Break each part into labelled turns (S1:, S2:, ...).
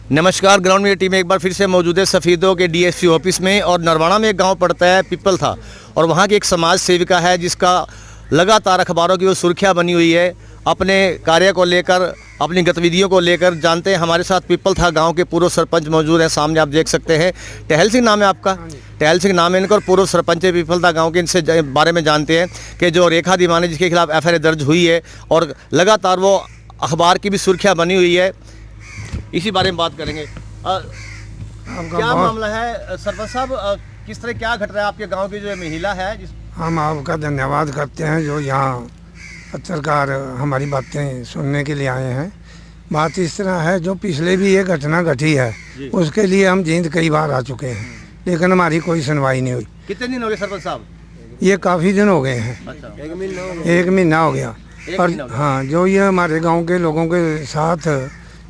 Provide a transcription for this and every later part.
S1: नमस्कार। Ground media team एक बार फिर से मौजूद है सफ़ीदों के डीएसपी ऑफिस में। और नरवाना में एक गांव पड़ता है पिपल था, और वहां की एक समाज सेविका है जिसका लगातार अखबारों की वो सुर्खियां बनी हुई है अपने कार्य को लेकर, अपनी गतिविधियों को लेकर। जानते हैं, हमारे साथ पिपल था गांव के पूर्व सरपंच मौजूद हैं, सामने आप देख सकते हैं। टहल सिंह नाम है आपका? टहल सिंह नाम है इनका, और पूर्व सरपंच है पिपल था गाँव के। इनसे बारे में जानते हैं कि जो रेखा धीमान जिसके खिलाफ FIR दर्ज हुई है और लगातार वो अखबार की भी सुर्खियाँ बनी हुई है, इसी बारे में बात करेंगे। क्या मामला है सरपंच साहब, किस तरह क्या घट रहा है आपके गांव की जो महिला है
S2: हम आपका धन्यवाद करते हैं जो यहाँ पत्रकार हमारी बातें सुनने के लिए आए हैं। बात इस तरह है, जो पिछले भी ये घटना घटी है उसके लिए हम जींद कई बार आ चुके हैं, लेकिन हमारी कोई सुनवाई नहीं हुई।
S1: कितने दिन हो गए सरपंच साहब?
S2: ये काफ़ी दिन हो गए हैं।
S1: अच्छा,
S2: 1 महीना हो गया। और हाँ, जो ये हमारे गांव के लोगों के साथ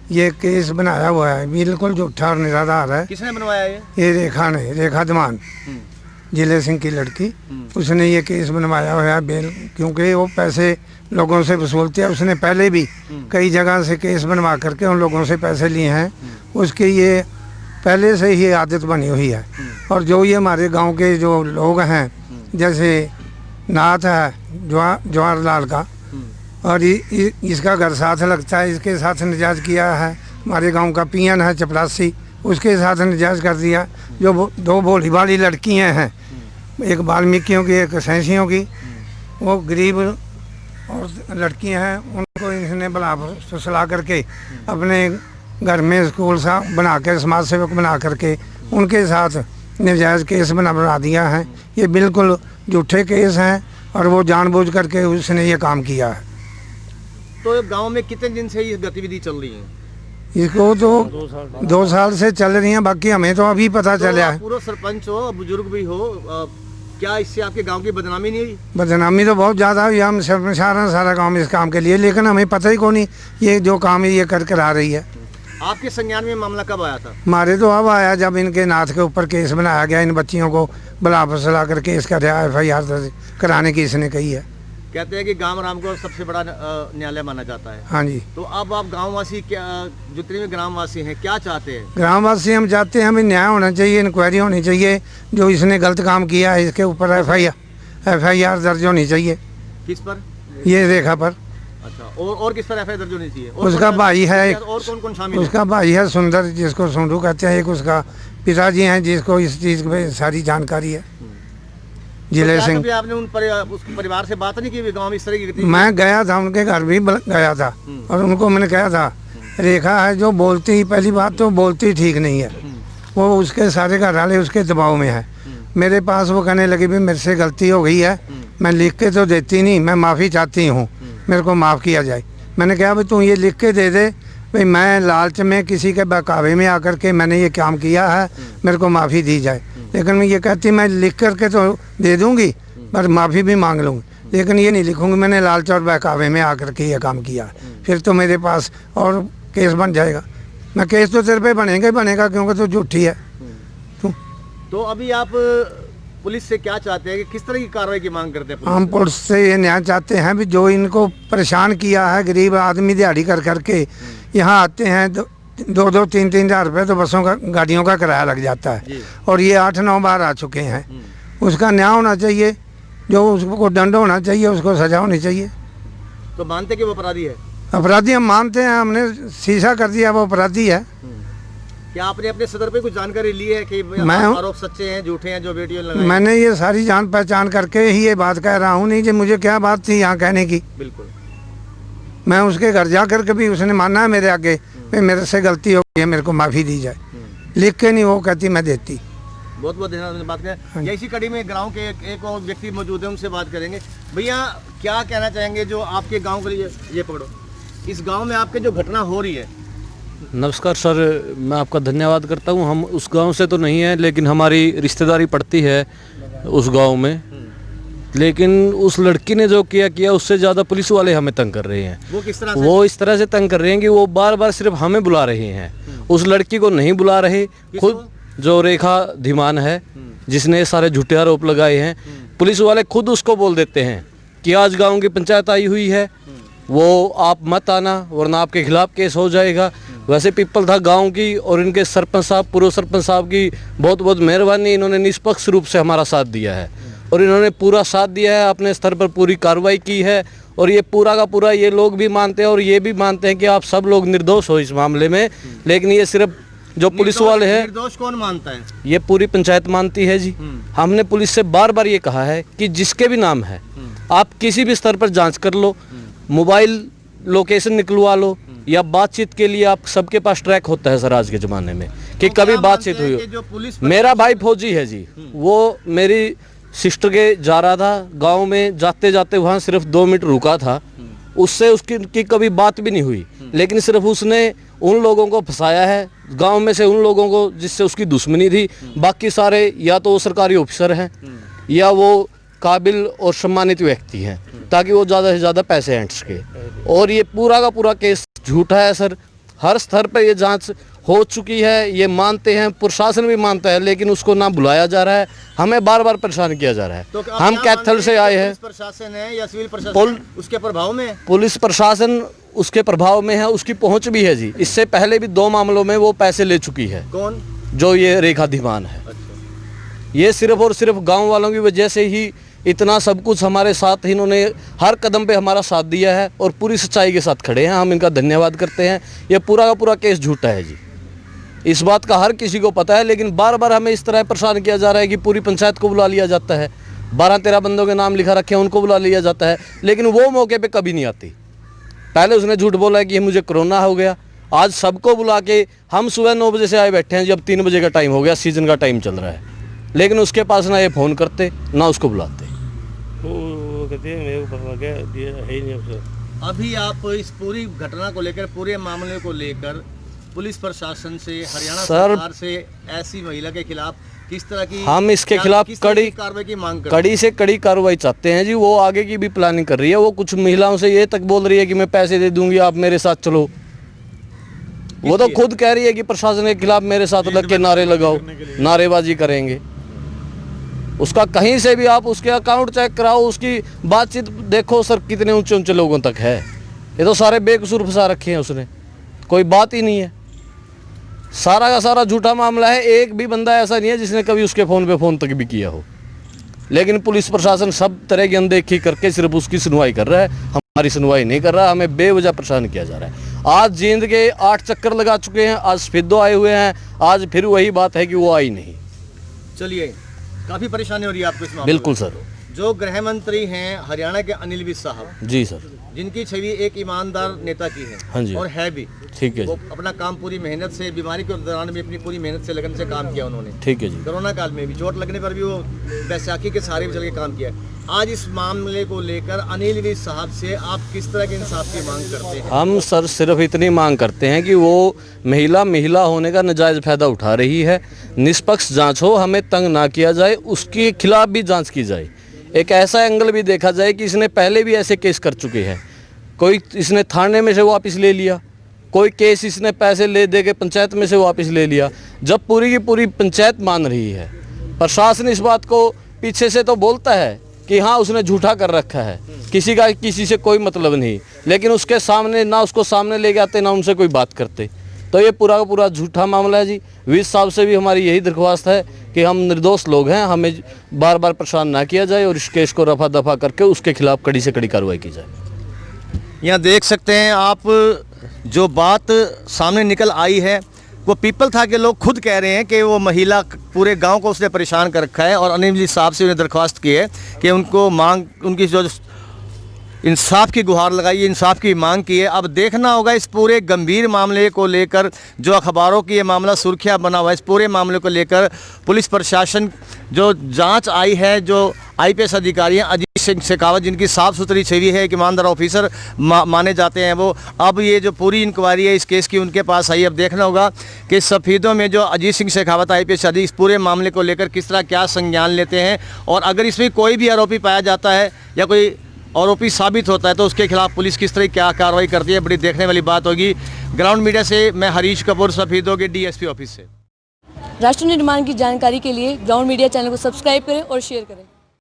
S2: ये केस बनाया हुआ है, बिल्कुल झूठा और निराधार है।
S1: किसने बनवाया
S2: ये रेखा ने, रेखा धीमान, जिले सिंह की लड़की, उसने ये केस बनवाया हुआ है बेल, क्योंकि वो पैसे लोगों से वसूलती है। उसने पहले भी कई जगह से केस बनवा करके उन लोगों से पैसे लिए हैं। उसकी ये पहले से ही आदत बनी हुई है। और जो ये हमारे गांव के जो लोग हैं, जैसे नाथ है जवाहरलाल का, और इसका घर साथ लगता है, इसके साथ निजाज किया है। हमारे गांव का पियन है चपरासी, उसके साथ निजाज कर दिया। जो 2 भोली भाली लड़कियां हैं, एक वाल्मीकियों की एक सैंसियों की, वो गरीब और लड़कियां हैं, उनको इसने बुला सुसला करके अपने घर में स्कूल सा बना कर, समाज सेवक बना करके उनके साथ निजायज़ केस बना दिया है। ये बिल्कुल झूठे केस हैं और वो जानबूझ करके उसने ये काम किया है।
S1: तो गांव में कितने दिन से ये गतिविधि चल रही है?
S2: इसको तो 2 साल से चल रही हैं, बाकी हमें तो अभी पता चला है।
S1: पूरा सरपंच हो, बुजुर्ग भी हो, क्या इससे आपके गांव की बदनामी नहीं हुई?
S2: बदनामी तो बहुत ज़्यादा हुई। हम सारा गांव इस काम के लिए, लेकिन हमें पता ही कौन नहीं ये जो काम है ये कर आ रही है।
S1: आपके संज्ञान में मामला कब आया था?
S2: हमारे तो अब आया जब इनके नाथ के ऊपर केस बनाया गया। इन बच्चियों को बुला फसला कर केस कर FIR कराने की इसने कही है।
S1: कहते हैं कि गांव राम को सबसे बड़ा न्यायालय माना जाता है।
S2: हाँ जी।
S1: तो अब आप गांववासी, क्या जितने भी ग्रामवासी हैं, क्या चाहते हैं?
S2: ग्रामवासी हम चाहते हैं हमें न्याय होना चाहिए, इंक्वायरी होनी चाहिए। जो इसने गलत काम किया है इसके ऊपर FIR दर्ज होनी चाहिए।
S1: किस पर?
S2: ये रेखा पर।
S1: अच्छा, और किस पर FIR दर्ज होनी चाहिए?
S2: उसका भाई है एक,
S1: और कौन कौन शामिल?
S2: उसका भाई है सुंदर, जिसको सोंडू कहते हैं। एक उसका पिताजी हैं जिसको इस चीज़ में सारी जानकारी है, जिले सिंह।
S1: तो आपने उसके परिवार से बात नहीं की गांव में इस तरह की?
S2: मैं गया था, उनके घर भी गया था, और उनको मैंने कहा था रेखा है जो बोलती ही, पहली बात तो बोलती ठीक नहीं है। वो उसके सारे घर वाले उसके दबाव में है। मेरे पास वो कहने लगी भी मेरे से गलती हो गई है, मैं लिख के तो देती नहीं, मैं माफ़ी चाहती हूँ, मेरे को माफ़ किया जाए। मैंने कहा भाई तू ये लिख के दे दे भाई मैं लालच में किसी के बहकावे में आकर के मैंने ये काम किया है, मेरे को माफ़ी दी जाए। लेकिन मैं ये कहती मैं लिख करके तो दे दूंगी, पर माफ़ी भी मांग लूँगी, लेकिन ये नहीं लिखूंगी मैंने लालच और बहकावे में आकर के ये काम किया। फिर तो मेरे पास और केस बन जाएगा। मैं केस तो तेरे पे बनेगा ही बनेगा, क्योंकि तो झूठी है।
S1: तो अभी आप पुलिस से क्या चाहते हैं कि किस तरह की कार्रवाई की मांग करते हैं?
S2: हम पुलिस से ये न्याय चाहते हैं भी जो इनको परेशान किया है, गरीब आदमी दिहाड़ी कर करके यहाँ आते हैं, 2-3 हज़ार रुपये तो बसों का, गाड़ियों का किराया लग जाता है, और ये 8-9 बार आ चुके हैं। उसका न्याय होना चाहिए, जो उसको दंड होना चाहिए, उसको सजा होनी चाहिए।
S1: तो मानते कि वो अपराधी है?
S2: अपराधी हम मानते हैं, हमने शीशा कर दिया वो अपराधी है।
S1: क्या आपने अपने सदर पे कुछ जानकारी ली है कि आरोप सच्चे हैं झूठे हैं जो वीडियो लगाए?
S2: मैंने ये सारी जान पहचान करके ही ये बात कह रहा हूँ, नहीं कि मुझे क्या बात थी यहाँ कहने की।
S1: बिल्कुल।
S2: मैं उसके घर जा कर के भी उसने माना है मेरे आगे, मेरे से गलती हो गई है, मेरे को माफ़ी दी जाए। लिख के नहीं वो कहती मैं देती।
S1: बहुत बहुत धन्यवाद बात करें। या इसी कड़ी में गांव के एक और व्यक्ति मौजूद है, उनसे बात करेंगे। भैया क्या कहना चाहेंगे जो आपके गांव के लिए, ये पकड़ो, इस गांव में आपके जो घटना हो रही है?
S3: नमस्कार सर, मैं आपका धन्यवाद करता हूं। हम उस गांव से तो नहीं है, लेकिन हमारी रिश्तेदारी पड़ती है उस गांव में। लेकिन उस लड़की ने जो किया उससे ज़्यादा पुलिस वाले हमें तंग कर रहे हैं।
S1: वो किस तरह से?
S3: वो इस तरह से तंग कर रहे हैं कि वो बार बार सिर्फ हमें बुला रहे हैं, उस लड़की को नहीं बुला रहे। खुद जो रेखा धीमान है जिसने सारे झूठे आरोप लगाए हैं, पुलिस वाले खुद उसको बोल देते हैं कि आज गांव की पंचायत आई हुई है, वो आप मत आना वरना आपके खिलाफ केस हो जाएगा। वैसे पीपल था गांव की और इनके सरपंच साहब, पूर्व सरपंच साहब की बहुत बहुत मेहरबानी। इन्होंने निष्पक्ष रूप से हमारा साथ दिया है और इन्होंने पूरा साथ दिया है, अपने स्तर पर पूरी कार्रवाई की है। और ये पूरा का पूरा ये लोग भी मानते हैं और ये भी मानते हैं कि आप सब लोग निर्दोष हो इस मामले में। लेकिन ये सिर्फ जो पुलिस वाले हैं,
S1: निर्दोष कौन मानता है?
S3: ये पूरी पंचायत मानती है जी। हमने पुलिस से बार बार ये कहा है कि जिसके भी नाम है आप किसी भी स्तर पर जांच कर लो, मोबाइल लोकेशन निकलवा लो, या बातचीत के लिए आप सबके पास ट्रैक होता है सर आज के ज़माने में कि कभी बातचीत हुई हो। मेरा भाई फौजी है जी, वो मेरी सिस्टर के जा रहा था गांव में, जाते जाते वहाँ सिर्फ 2 मिनट रुका था, उससे उसकी कभी बात भी नहीं हुई। लेकिन सिर्फ उसने उन लोगों को फंसाया है गांव में से, उन लोगों को जिससे उसकी दुश्मनी थी। बाकी सारे या तो वो सरकारी ऑफिसर हैं या वो काबिल और सम्मानित व्यक्ति हैं, ताकि वो ज़्यादा से ज़्यादा पैसे ऐंठ सके। और ये पूरा का पूरा केस झूठा है सर। हर स्तर पर ये जांच हो चुकी है, ये मानते हैं, प्रशासन भी मानता है, लेकिन उसको ना बुलाया जा रहा है, हमें बार बार परेशान किया जा रहा है।
S1: तो
S3: हम कैथल से आए हैं।
S1: पुलिस प्रशासन है या सिविल प्रशासन उसके प्रभाव में? पुलिस
S3: प्रशासन उसके प्रभाव में है, उसकी पहुंच भी है जी। इससे पहले भी 2 मामलों में वो पैसे ले चुकी है।
S1: कौन?
S3: जो ये रेखा धीमान है। ये सिर्फ और सिर्फ गाँव वालों की वजह से ही इतना सब कुछ हमारे साथ, इन्होंने हर कदम पे हमारा साथ दिया है और पूरी सच्चाई के साथ खड़े हैं। हम इनका धन्यवाद करते हैं। ये पूरा का पूरा केस झूठा है जी, इस बात का हर किसी को पता है। लेकिन बार बार हमें इस तरह परेशान किया जा रहा है कि पूरी पंचायत को बुला लिया जाता है, 12-13 बंदों के नाम लिखा रखे हैं, उनको बुला लिया जाता है, लेकिन वो मौके पे कभी नहीं आती। पहले उसने झूठ बोला है कि मुझे कोरोना हो गया, आज सबको बुला के हम सुबह 9 बजे से आए बैठे हैं, जब 3 बजे का टाइम हो गया, सीजन का टाइम चल रहा है, लेकिन उसके पास ना ये फ़ोन करते ना उसको बुलाते।
S4: वो कहते हैं मेरे को पता लगा दिया है ही नहीं अफसर।
S1: अभी आप इस पूरी घटना को लेकर, पूरे मामले को लेकर पुलिस प्रशासन से, हरियाणा सरकार से ऐसी महिला के खिलाफ किस तरह की,
S3: हम इसके खिलाफ कड़ी
S1: कार्रवाई की मांग करते हैं?
S3: कड़ी से कड़ी कार्रवाई चाहते हैं जी। वो आगे की भी प्लानिंग कर रही है। वो कुछ महिलाओं से ये तक बोल रही है कि मैं पैसे दे दूंगी, आप मेरे साथ चलो। वो तो खुद कह रही है कि प्रशासन के खिलाफ मेरे साथ लग के नारे लगाओ, नारेबाजी करेंगे। उसका कहीं से भी आप उसके अकाउंट चेक कराओ, उसकी बातचीत देखो सर, कितने ऊंचे ऊंचे लोगों तक है। ये तो सारे बेकसूर फंसा रखे हैं उसने, कोई बात ही नहीं है। सारा का सारा झूठा मामला है। एक भी बंदा ऐसा नहीं है जिसने कभी उसके फ़ोन पे फ़ोन तक भी किया हो। लेकिन पुलिस प्रशासन सब तरह की अनदेखी करके सिर्फ उसकी सुनवाई कर रहा है, हमारी सुनवाई नहीं कर रहा। हमें बेवजह परेशान किया जा रहा है। आज जींद के 8 चक्कर लगा चुके हैं, आज स्फिद्दो आए हुए हैं, आज फिर वही बात है कि वो आई नहीं।
S1: चलिए, काफ़ी परेशानी हो रही है आपको इस मामले में?
S3: बिल्कुल सर।
S1: जो गृह मंत्री हैं हरियाणा के अनिल विज साहब
S3: जी सर,
S1: जिनकी छवि एक ईमानदार नेता की है,
S3: हाँ जी,
S1: और है भी,
S3: ठीक है
S1: वो
S3: जी,
S1: अपना काम पूरी मेहनत से, बीमारी के दौरान भी अपनी पूरी मेहनत से लगन से काम किया उन्होंने।
S3: ठीक है जी।
S1: कोरोना काल में भी चोट लगने पर भी वो बैसाखी के सहारे भी चल के काम किया। आज इस मामले को लेकर अनिल विज साहब से आप किस तरह के इंसाफ की मांग करते हैं?
S3: हम सर सिर्फ इतनी मांग करते हैं कि वो महिला होने का नाजायज़ फ़ायदा उठा रही है। निष्पक्ष जांच हो, हमें तंग ना किया जाए, उसके खिलाफ भी जांच की जाए। एक ऐसा एंगल भी देखा जाए कि इसने पहले भी ऐसे केस कर चुके हैं। कोई इसने थाने में से वापस ले लिया, कोई केस इसने पैसे ले दे के पंचायत में से वापस ले लिया। जब पूरी की पूरी पंचायत मान रही है, प्रशासन इस बात को पीछे से तो बोलता है कि हाँ उसने झूठा कर रखा है, किसी का किसी से कोई मतलब नहीं, लेकिन उसके सामने ना उसको सामने ले जाते ना उनसे कोई बात करते। तो ये पूरा का पूरा झूठा मामला है जी। विज साहब से भी हमारी यही दरख्वास्त है कि हम निर्दोष लोग हैं, हमें बार बार परेशान ना किया जाए और इस केस को रफा दफा करके उसके खिलाफ कड़ी से कड़ी कार्रवाई की जाए।
S1: यहाँ देख सकते हैं आप, जो बात सामने निकल आई है वो पीपल था के लोग खुद कह रहे हैं कि वो महिला पूरे गांव को उसने परेशान कर रखा है, और अनिल जी साहब से उन्हें दरख्वास्त की है कि उनको मांग, उनकी जो इंसाफ की गुहार लगाई है, इंसाफ की मांग की है। अब देखना होगा इस पूरे गंभीर मामले को लेकर, जो अखबारों की ये मामला सुर्खियाँ बना हुआ है, इस पूरे मामले को लेकर पुलिस प्रशासन जो जांच आई है, जो IPS अधिकारी हैं अजीत सिंह शेखावत, जिनकी साफ़ सुथरी छवि है, एक ईमानदार ऑफिसर माने जाते हैं वो, अब ये जो पूरी इंक्वायरी है इस केस की उनके पास आई। अब देखना होगा कि सफीदों में जो अजीत सिंह शेखावत IPS अधिकारी इस पूरे मामले को लेकर किस तरह क्या संज्ञान लेते हैं, और अगर इसमें कोई भी आरोपी पाया जाता है या कोई आरोपी साबित होता है तो उसके खिलाफ पुलिस किस तरह क्या कार्रवाई करती है, बड़ी देखने वाली बात होगी। ग्राउंड मीडिया से मैं हरीश कपूर, सफीदों के DSP ऑफिस से।
S5: राष्ट्र निर्माण की जानकारी के लिए ग्राउंड मीडिया चैनल को सब्सक्राइब करें और शेयर करें।